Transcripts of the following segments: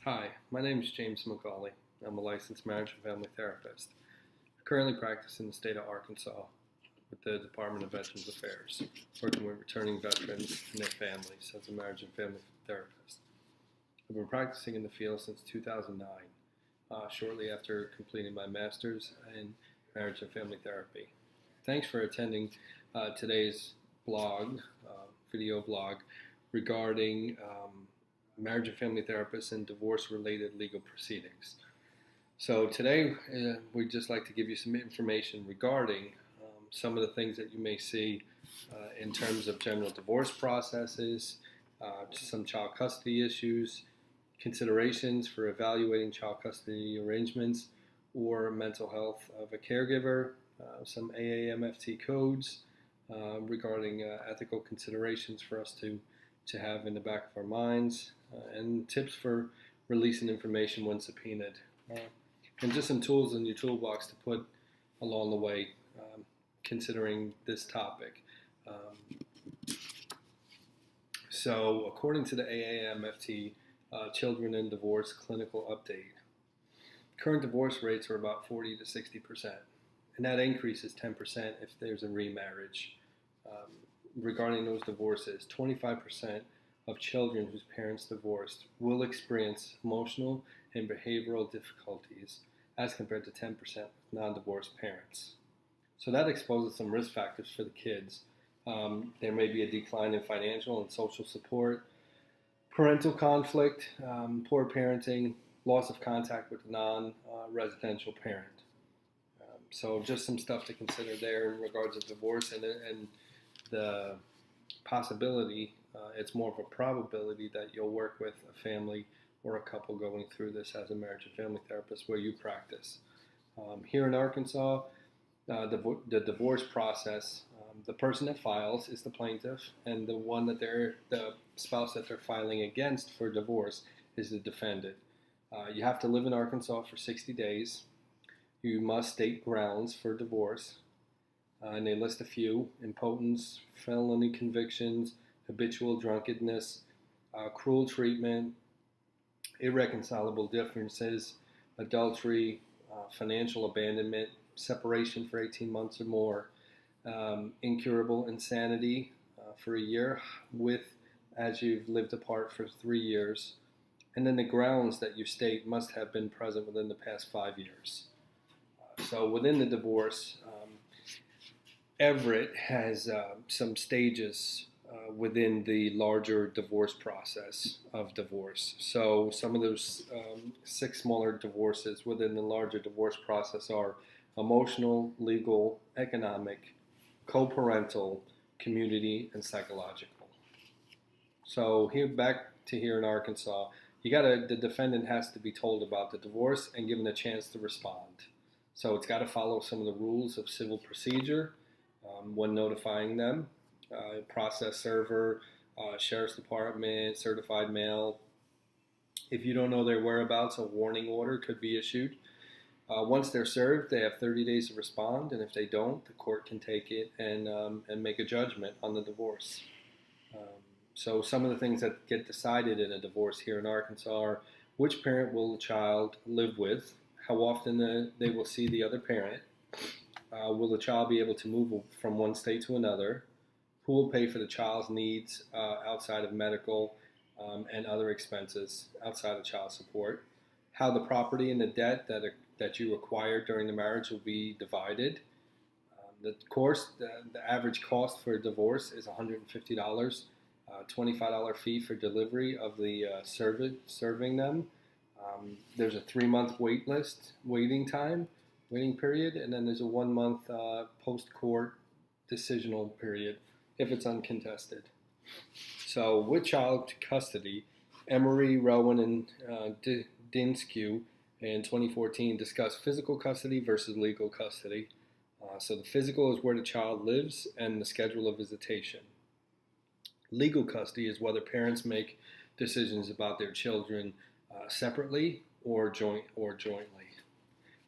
Hi, my name is James McCauley. I'm a licensed marriage and family therapist. I currently practice in the state of Arkansas with the Department of Veterans Affairs, working with returning veterans and their families as a marriage and family therapist. I've been practicing in the field since 2009, shortly after completing my master's in marriage and family therapy. Thanks for attending today's blog, video blog, regarding marriage and family therapists and divorce-related legal proceedings. So today we'd just like to give you some information regarding some of the things that you may see in terms of general divorce processes, some child custody issues, considerations for evaluating child custody arrangements, or mental health of a caregiver, some AA-MFT codes regarding ethical considerations for us to have in the back of our minds, and tips for releasing information when subpoenaed, and just some tools in your toolbox to put along the way considering this topic. So according to the AAMFT Children in Divorce Clinical Update, current divorce rates are about 40 to 60%, and that increases 10% if there's a remarriage. Regarding those divorces, 25% of children whose parents divorced will experience emotional and behavioral difficulties as compared to 10% with non-divorced parents. So that exposes some risk factors for the kids. There may be a decline in financial and social support, parental conflict, poor parenting, loss of contact with a non-residential parent. So just some stuff to consider there in regards to divorce, and the possibility, it's more of a probability that you'll work with a family or a couple going through this as a marriage and family therapist where you practice. Here in Arkansas, the divorce process, the person that files is the plaintiff, and the spouse that they're filing against for divorce is the defendant. You have to live in Arkansas for 60 days. You must state grounds for divorce. And they list a few: impotence, felony convictions, habitual drunkenness, cruel treatment, irreconcilable differences, adultery, financial abandonment, separation for 18 months or more, incurable insanity for a year as you've lived apart for 3 years, and then the grounds that you state must have been present within the past 5 years. So within the divorce, Everett has some stages within the larger divorce process of divorce. So some of those 6 smaller divorces within the larger divorce process are emotional, legal, economic, co-parental, community, and psychological. So back to here in Arkansas, the defendant has to be told about the divorce and given a chance to respond. So it's got to follow some of the rules of civil procedure when notifying them. Process server, sheriff's department, certified mail. If you don't know their whereabouts, a warning order could be issued. Once they're served, they have 30 days to respond, and if they don't, the court can take it and make a judgment on the divorce. So some of the things that get decided in a divorce here in Arkansas are: which parent will the child live with, how often they will see the other parent, will the child be able to move from one state to another, who will pay for the child's needs outside of medical and other expenses outside of child support, how the property and the debt that you acquired during the marriage will be divided. The average cost for a divorce is $150, $25 fee for delivery of the serving them. There's a 3-month waiting period, and then there's a 1-month post-court decisional period if it's uncontested. So with child custody, Emery, Rowan, and Dinskew in 2014 discussed physical custody versus legal custody. So the physical is where the child lives and the schedule of visitation. Legal custody is whether parents make decisions about their children separately or jointly.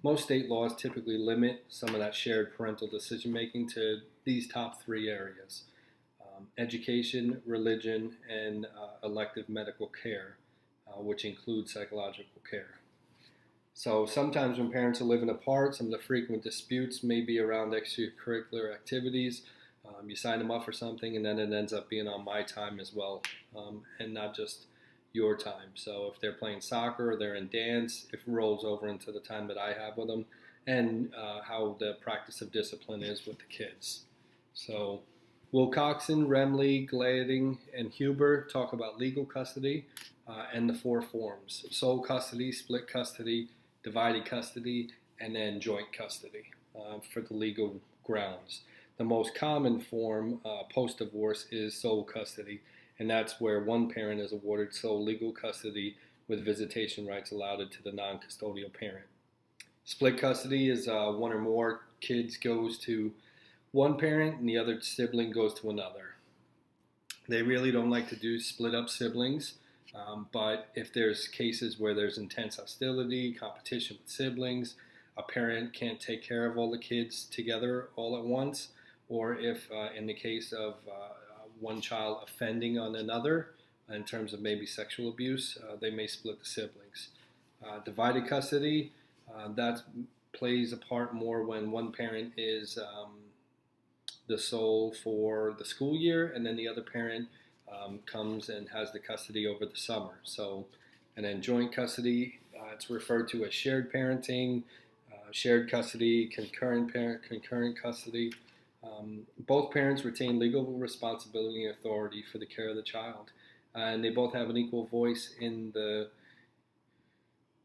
Most state laws typically limit some of that shared parental decision making to these top 3 areas: education, religion, and elective medical care. which includes psychological care. So sometimes when parents are living apart, some of the frequent disputes may be around extracurricular activities. You sign them up for something, and then it ends up being on my time as well, and not just your time. So if they're playing soccer or they're in dance, it rolls over into the time that I have with them, and how the practice of discipline is with the kids. So Wilcoxon, Remley, Glading, and Huber talk about legal custody and the four forms: sole custody, split custody, divided custody, and then joint custody for the legal grounds. The most common form post-divorce is sole custody, and that's where one parent is awarded sole legal custody with visitation rights allowed to the non-custodial parent. Split custody is one or more kids goes to one parent and the other sibling goes to another. They really don't like to do split up siblings, but if there's cases where there's intense hostility, competition with siblings, a parent can't take care of all the kids together all at once, or if in the case of one child offending on another in terms of maybe sexual abuse, they may split the siblings. Divided custody, that plays a part more when one parent is the sole for the school year, and then the other parent comes and has the custody over the summer. So, and then joint custody, it's referred to as shared parenting, shared custody, concurrent custody. Both parents retain legal responsibility and authority for the care of the child, and they both have an equal voice in the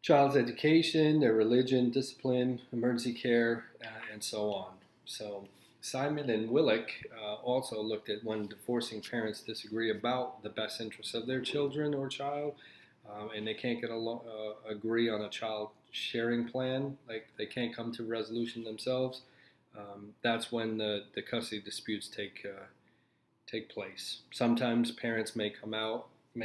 child's education, their religion, discipline, emergency care, and so on. So Simon and Willick also looked at when divorcing parents disagree about the best interests of their children or child, and they can't agree on a child sharing plan, like they can't come to a resolution themselves. That's when the custody disputes take place. Sometimes parents may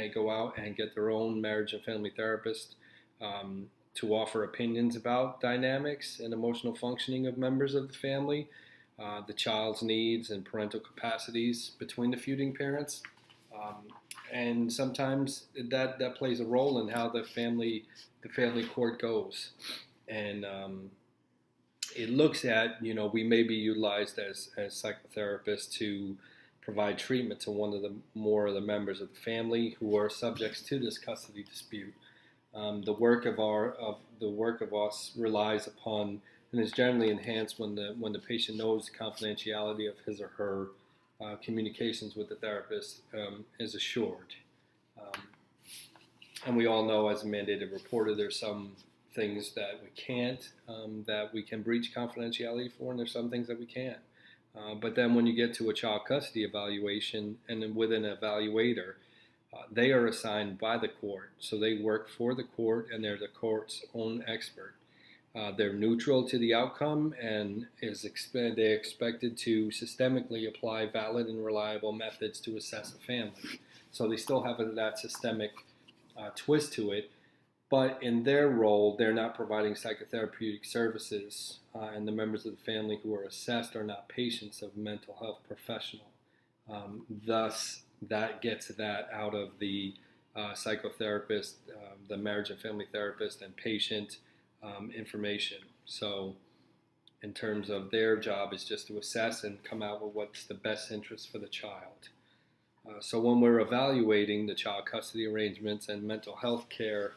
go out and get their own marriage and family therapist to offer opinions about dynamics and emotional functioning of members of the family, the child's needs and parental capacities between the feuding parents. And sometimes that plays a role in how the family court goes. And it looks at, we may be utilized as psychotherapists to provide treatment to one of the more of the members of the family who are subjects to this custody dispute. The work of us relies upon and is generally enhanced when the patient knows the confidentiality of his or her communications with the therapist is assured. And we all know, as a mandated reporter, there's some things that we can't, that we can breach confidentiality for, and there's some things that we can't. But then when you get to a child custody evaluation, and then with an evaluator, they are assigned by the court. So they work for the court, and they're the court's own expert. They're neutral to the outcome, and they're expected to systemically apply valid and reliable methods to assess a family. So they still have that systemic twist to it, but in their role, they're not providing psychotherapeutic services, and the members of the family who are assessed are not patients of a mental health professional. Thus, that gets that out of the psychotherapist, the marriage and family therapist, and patient information. So in terms of their job is just to assess and come out with what's the best interest for the child. So when we're evaluating the child custody arrangements and mental health care,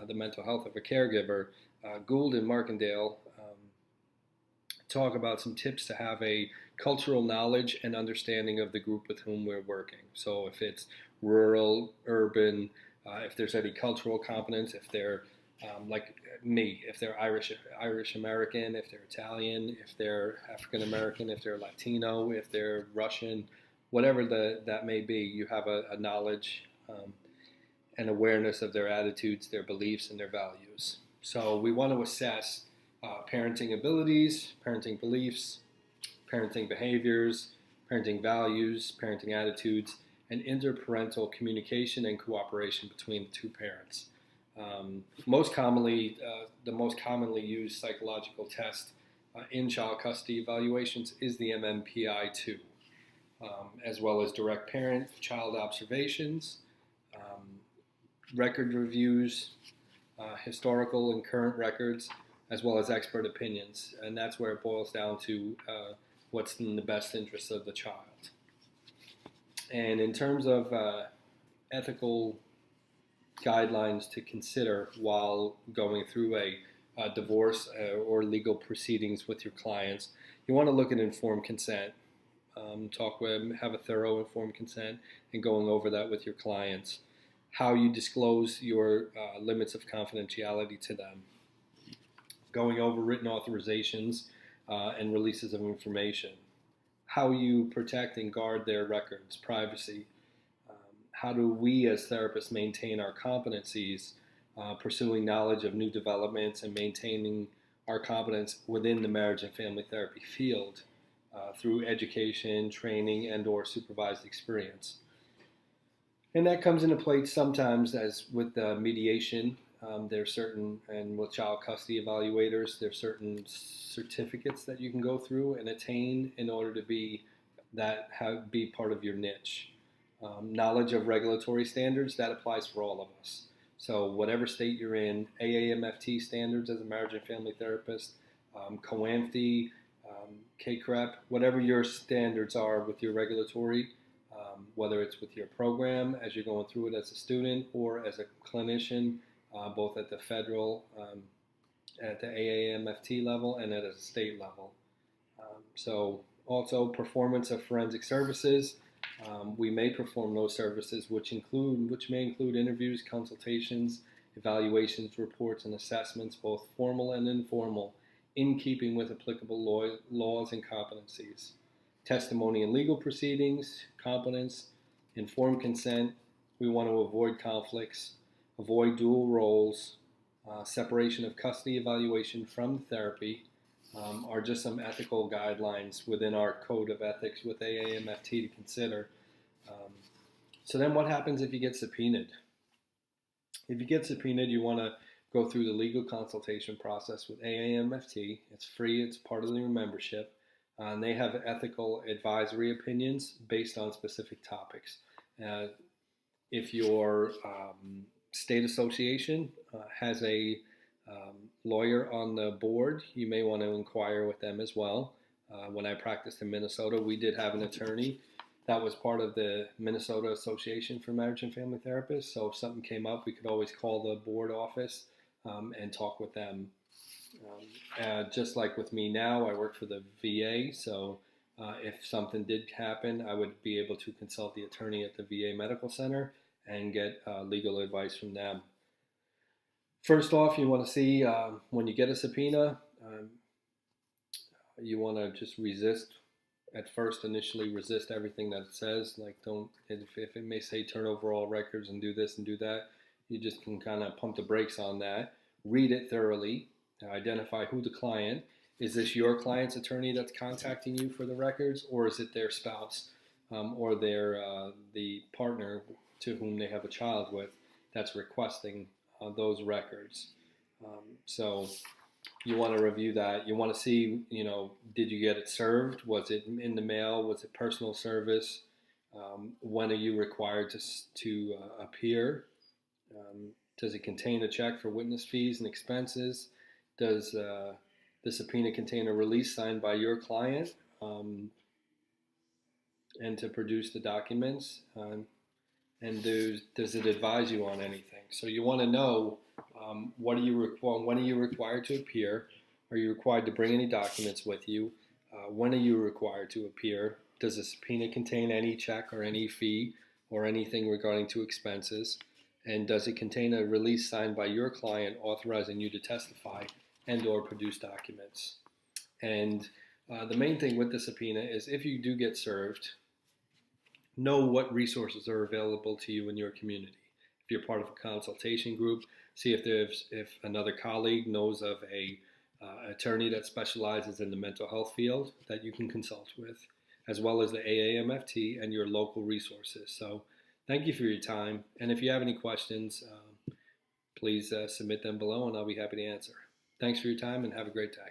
the mental health of a caregiver, Gould and Markendale talk about some tips to have a cultural knowledge and understanding of the group with whom we're working. So if it's rural, urban, if there's any cultural competence, if they're like me, if they're Irish American, if they're Italian, if they're African American, if they're Latino, if they're Russian, whatever that may be, you have a knowledge and awareness of their attitudes, their beliefs, and their values. So we want to assess parenting abilities, parenting beliefs, parenting behaviors, parenting values, parenting attitudes, and interparental communication and cooperation between the two parents. Most commonly, the most commonly used psychological test in child custody evaluations is the MMPI-2, as well as direct parent-child observations, record reviews, historical and current records, as well as expert opinions. And that's where it boils down to what's in the best interest of the child. And in terms of ethical guidelines to consider while going through a divorce or legal proceedings with your clients, you want to look at informed consent. Have a thorough informed consent and going over that with your clients. How you disclose your limits of confidentiality to them. Going over written authorizations and releases of information. How you protect and guard their records, privacy. How do we as therapists maintain our competencies, pursuing knowledge of new developments and maintaining our competence within the marriage and family therapy field through education, training, and or supervised experience. And that comes into play sometimes as with mediation. There's certain, and with child custody evaluators, there's certain certificates that you can go through and attain in order to be part of your niche. Knowledge of regulatory standards, that applies for all of us. So whatever state you're in, AAMFT standards as a marriage and family therapist, COAMFT, KCREP, whatever your standards are with your regulatory, whether it's with your program as you're going through it as a student or as a clinician, both at the federal, at the AAMFT level and at a state level. So also performance of forensic services. We may perform those services which may include interviews, consultations, evaluations, reports, and assessments, both formal and informal, in keeping with applicable laws and competencies. Testimony in legal proceedings, competence, informed consent. We want to avoid conflicts, avoid dual roles, separation of custody evaluation from therapy are just some ethical guidelines within our code of ethics with AAMFT to consider. So then what happens if you get subpoenaed? If you get subpoenaed, you want to go through the legal consultation process with AAMFT. It's free, it's part of your membership. And they have ethical advisory opinions based on specific topics. If your state association has a lawyer on the board, you may want to inquire with them as well. When I practiced in Minnesota, we did have an attorney that was part of the Minnesota Association for Marriage and Family Therapists. So if something came up, we could always call the board office and talk with them. Just like with me now, I work for the VA, so if something did happen, I would be able to consult the attorney at the VA Medical Center and get legal advice from them. First off, you want to see when you get a subpoena, you want to just initially resist everything that it says. Like, if it may say turn over all records and do this and do that, you just can kind of pump the brakes on that. Read it thoroughly. Identify who the client is. This your client's attorney that's contacting you for the records, or is it their spouse or the partner to whom they have a child with that's requesting those records? So you want to review that. You want to see, did you get it served? Was it in the mail? Was it personal service? When are you required to appear? Does it contain a check for witness fees and expenses? Does the subpoena contain a release signed by your client and to produce the documents? And does it advise you on anything? So you want to know when are you required to appear? Are you required to bring any documents with you? When are you required to appear? Does the subpoena contain any check or any fee or anything regarding to expenses? And does it contain a release signed by your client authorizing you to testify and or produce documents? And the main thing with the subpoena is if you do get served, know what resources are available to you in your community. If you're part of a consultation group, see if another colleague knows of a attorney that specializes in the mental health field that you can consult with, as well as the AAMFT and your local resources. So thank you for your time. And if you have any questions, please submit them below and I'll be happy to answer. Thanks for your time and have a great day.